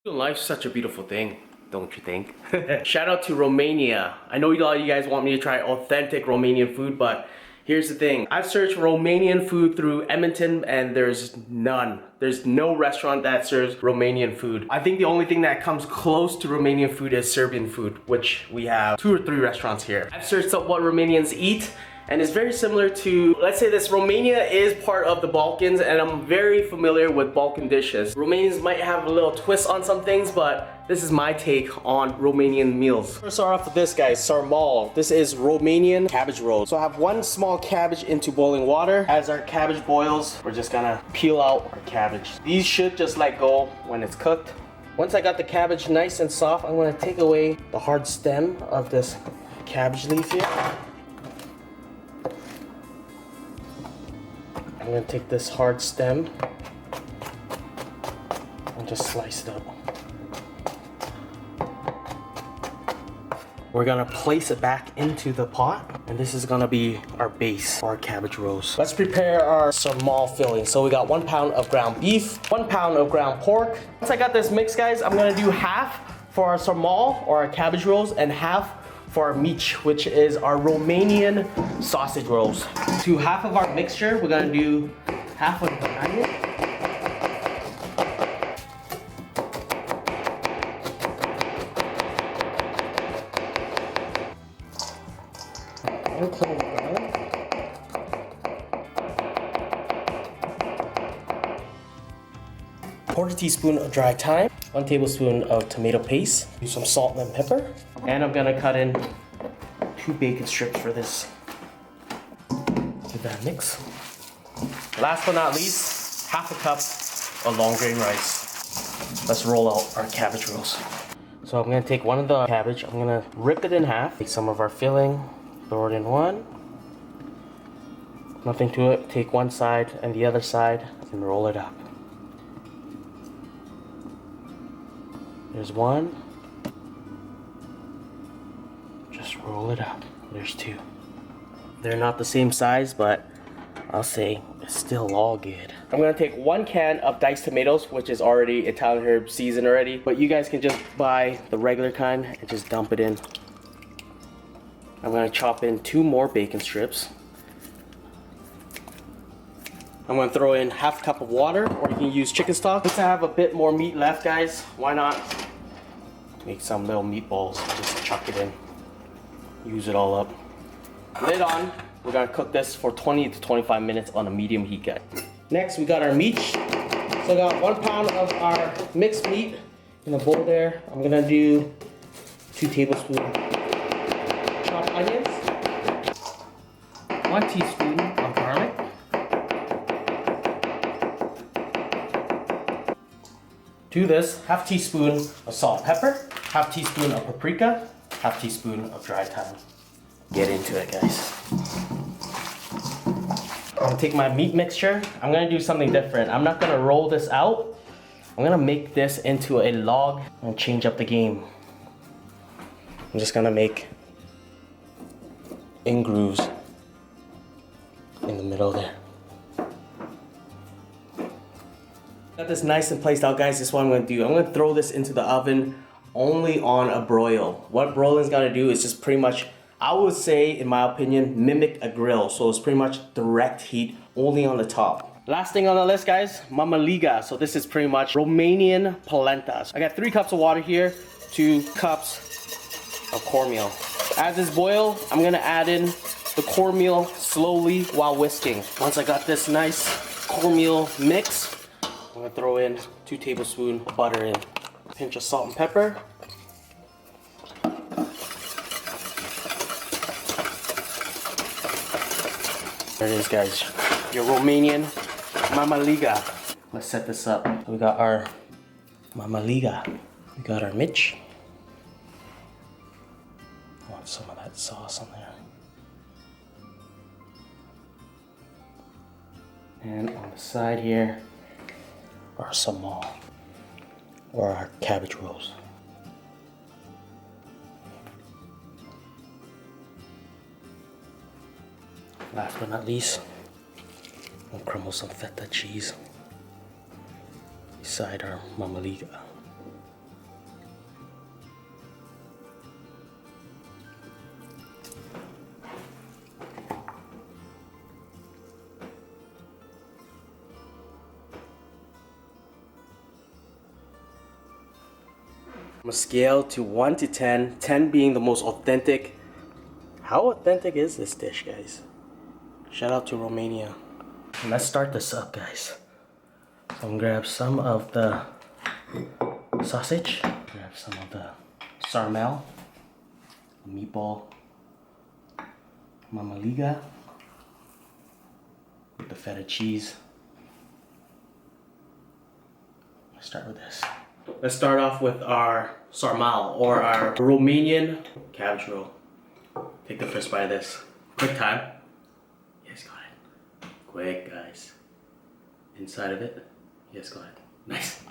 Life's such a beautiful thing, don't you think? Shout out to Romania. I know a lot of you guys want me to try authentic Romanian food, but here's the thing. I've searched Romanian food through Edmonton and there's none. There's no restaurant that serves Romanian food. I think the only thing that comes close to Romanian food is Serbian food, which we have 2 or 3 restaurants here. I've searched up what Romanians eat, and it's very similar to, let's say this, Romania is part of the Balkans, and I'm very familiar with Balkan dishes. Romanians might have a little twist on some things, but this is my take on Romanian meals. First start off with this, guys, sarmal. This is Romanian cabbage roll. So I have 1 small cabbage into boiling water. As our cabbage boils, we're just gonna peel out our cabbage. These should just let go when it's cooked. Once I got the cabbage nice and soft, I'm gonna take away the hard stem of this cabbage leaf here. I'm gonna take this hard stem and just slice it up. We're gonna place it back into the pot, and this is gonna be our base for our cabbage rolls. Let's prepare our sarmal filling. So we got 1 pound of ground beef, 1 pound of ground pork. Once I got this mix, guys, I'm gonna do half for our sarmal or our cabbage rolls and half for our mici, which is our Romanian sausage rolls. To half of our mixture, we're gonna do half of the onion. And clove of garlic. Quarter teaspoon of dry thyme, 1 tablespoon of tomato paste, do some salt and pepper, and I'm gonna cut in 2 bacon strips for this. Give that a mix. Last but not least, half a cup of long grain rice. Let's roll out our cabbage rolls. So I'm gonna take one of the cabbage, I'm gonna rip it in half, take some of our filling, throw it in one. Nothing to it, take one side and the other side and roll it up. There's one. Just roll it up. There's 2. They're not the same size, but I'll say it's still all good. I'm gonna take 1 can of diced tomatoes, which is already Italian herb seasoned already, but you guys can just buy the regular kind and just dump it in. I'm gonna chop in 2 more bacon strips. I'm gonna throw in half a cup of water, or you can use chicken stock. Since I have a bit more meat left, guys, why not make some little meatballs? Just chuck it in. Use it all up. Lid on. We're gonna cook this for 20 to 25 minutes on a medium heat, guys. Next, we got our meat. So I got 1 pound of our mixed meat in a bowl there. I'm gonna do 2 tablespoons chopped onions, 1 teaspoon of garlic, to this, half teaspoon of salt and pepper, half teaspoon of paprika, half teaspoon of dry thyme. Get into it, guys. I'm gonna take my meat mixture. I'm gonna do something different. I'm not gonna roll this out. I'm gonna make this into a log and change up the game. I'm just gonna make in grooves in the middle there. Got this nice and placed out, guys. This is what I'm gonna do. I'm gonna throw this into the oven only on a broil. What broiling's gonna do is just pretty much, I would say, in my opinion, mimic a grill. So it's pretty much direct heat only on the top. Last thing on the list, guys, mamaliga. So this is pretty much Romanian polenta. I got 3 cups of water here, 2 cups of cornmeal. As this boils, I'm gonna add in the cornmeal slowly while whisking. Once I got this nice cornmeal mix, I'm gonna throw in 2 tablespoons of butter in. Pinch of salt and pepper. There it is, guys. Your Romanian mamaliga. Let's set this up. We got our mamaliga. We got our mici. I want some of that sauce on there. And on the side here, our sarmal, or our cabbage rolls. Last but not least, we'll crumble some feta cheese beside our mamaliga. I'm gonna scale to 1 to 10, 10 being the most authentic. How authentic is this dish, guys? Shout out to Romania. Let's start this up, guys. So I'm gonna grab some of the sausage, grab some of the sarmel, meatball, mamaliga, with the feta cheese. Let's start with this. Let's start off with our sarmal, or our Romanian cabbage roll. Take the first bite of this. Quick time. Yes, got it. Quick, guys. Inside of it. Yes, got it. Nice.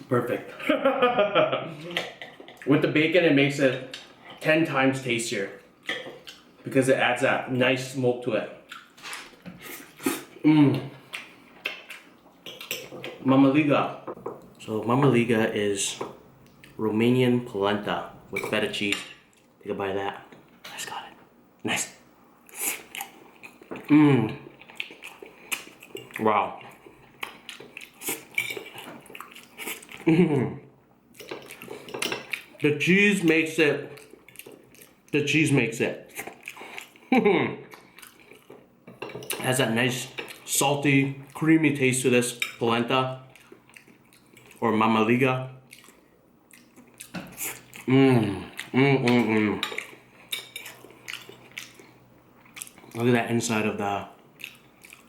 Perfect. With the bacon, it makes it 10 times tastier because it adds that nice smoke to it. Mamaliga. So mamaliga is Romanian polenta with feta cheese. Take a bite of that. Nice, got it. Nice. Wow. The cheese makes it. The cheese makes it. Has that nice, salty, creamy taste to this polenta or mamaliga. Look at that inside of the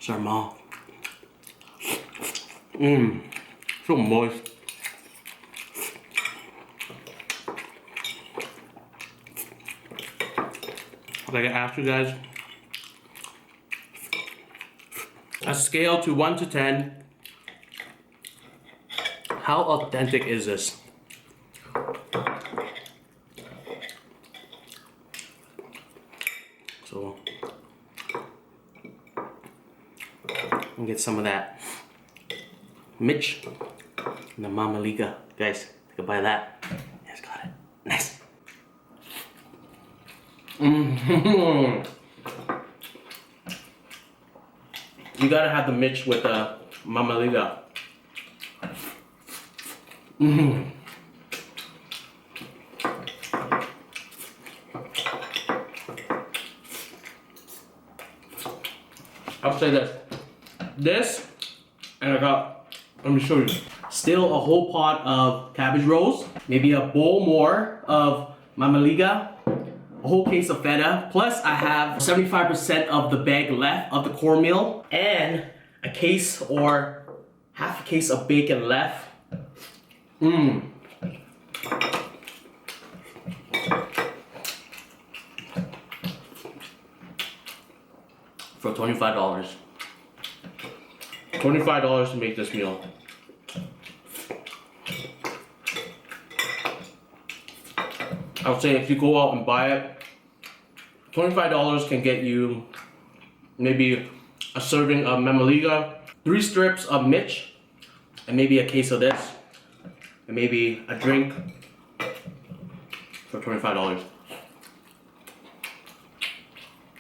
sarmal. So moist. Like I asked you guys, a scale to 1 to 10, how authentic is this? So, I'll get some of that Mitch and the mamaliga. Guys, take a bite of that. Yes, got it. Nice. You gotta have the Mitch with the mamaliga. I'll say this. This, and I got, let me show you. Still a whole pot of cabbage rolls, maybe a bowl more of mamaliga, a whole case of feta, plus I have 75% of the bag left of the cornmeal, and a case or half a case of bacon left. For $25. $25 to make this meal. I would say if you go out and buy it, $25 can get you maybe a serving of mamaliga, 3 strips of Mitch, and maybe a case of this, and maybe a drink for $25.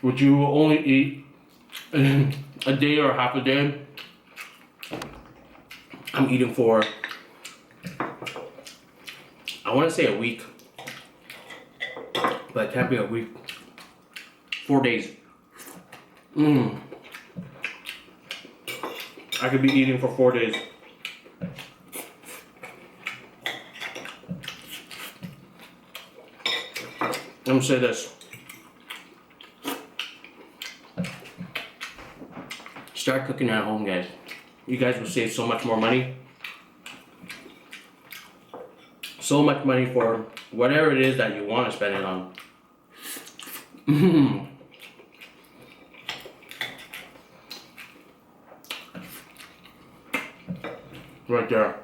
Would you only eat a day or half a day? I'm eating for, I want to say a week, but it can't be a week. 4 days. I could be eating for 4 days. Let me say this. Start cooking at home, guys. You guys will save so much more money. So much money for whatever it is that you want to spend it on. Right there.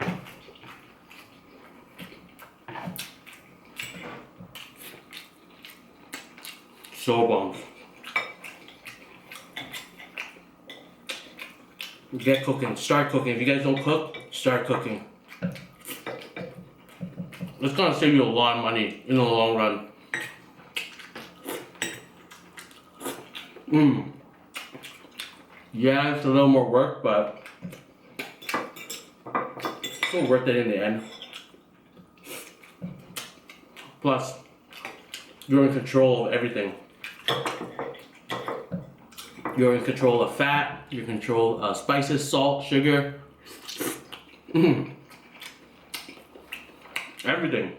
So bomb. Get cooking. Start cooking. If you guys don't cook, start cooking. It's gonna save you a lot of money in the long run. Yeah, it's a little more work, but still worth it in the end. Plus, you're in control of everything. You're in control of fat, you're in control of spices, salt, sugar. Everything.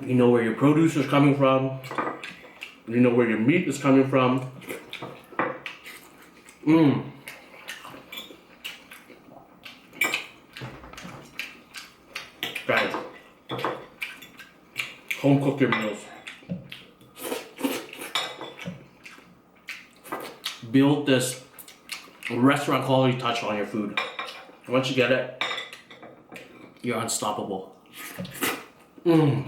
You know where your produce is coming from. You know where your meat is coming from. Guys, home cook your meals. Build this restaurant quality touch on your food. Once you get it, you're unstoppable. A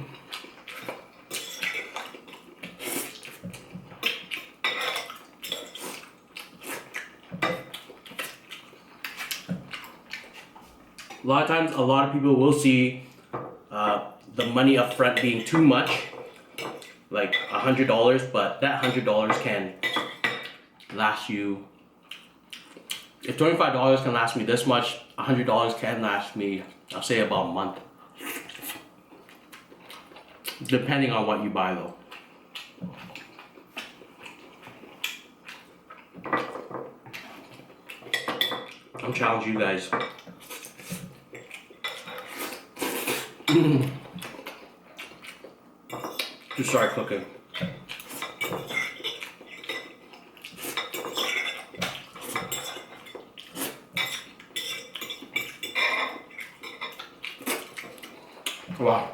lot of times, a lot of people will see the money up front being too much, like $100, but that $100 can last you. If $25 can last me this much, $100 can last me, I'll say, about a month. Depending on what you buy, though. I'm challenging you guys. To start cooking. Wow.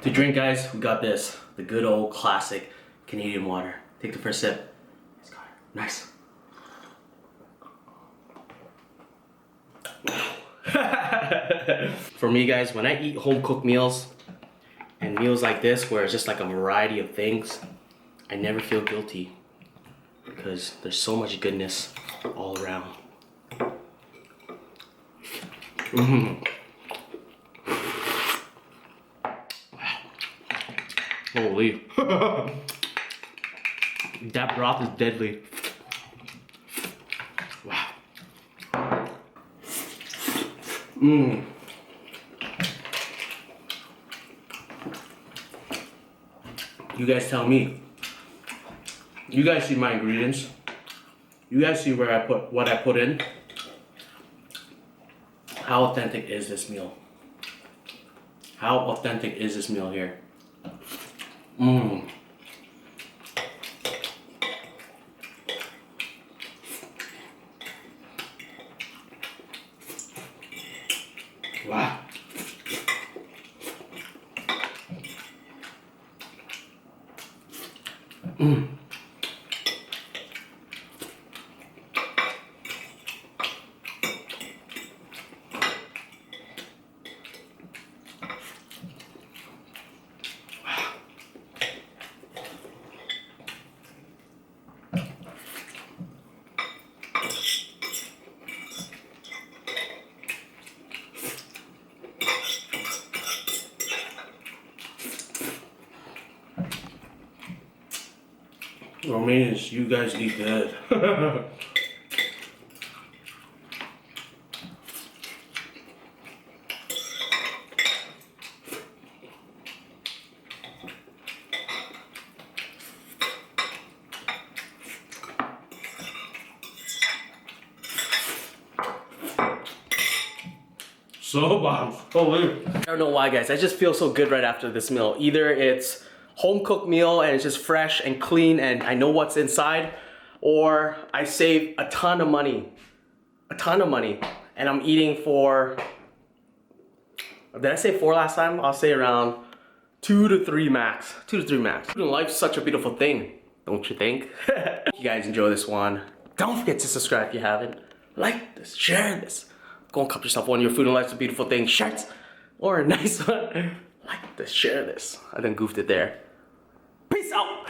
To drink, guys, we got this, the good old classic Canadian water. Take the first sip. Nice. For me, guys, when I eat home cooked meals and meals like this where it's just like a variety of things, I never feel guilty because there's so much goodness all around. Holy. That broth is deadly. Wow. You guys tell me. You guys see my ingredients. You guys see where I put what I put in. How authentic is this meal? How authentic is this meal here? Wow. Romanians, you guys eat good. So bomb. Holy. I don't know why, guys. I just feel so good right after this meal. Either it's home cooked meal and it's just fresh and clean and I know what's inside, or I save a ton of money. And I'm eating for, did I say 4 last time? I'll say around 2 to 3 max. 2 to 3 max. Life's such a beautiful thing, don't you think? If you guys enjoy this one, don't forget to subscribe if you haven't. Like this, share this. Go and cup yourself one of your food and life's a beautiful thing shirts or a nice one. Like this, share this. I then goofed it there. Peace out.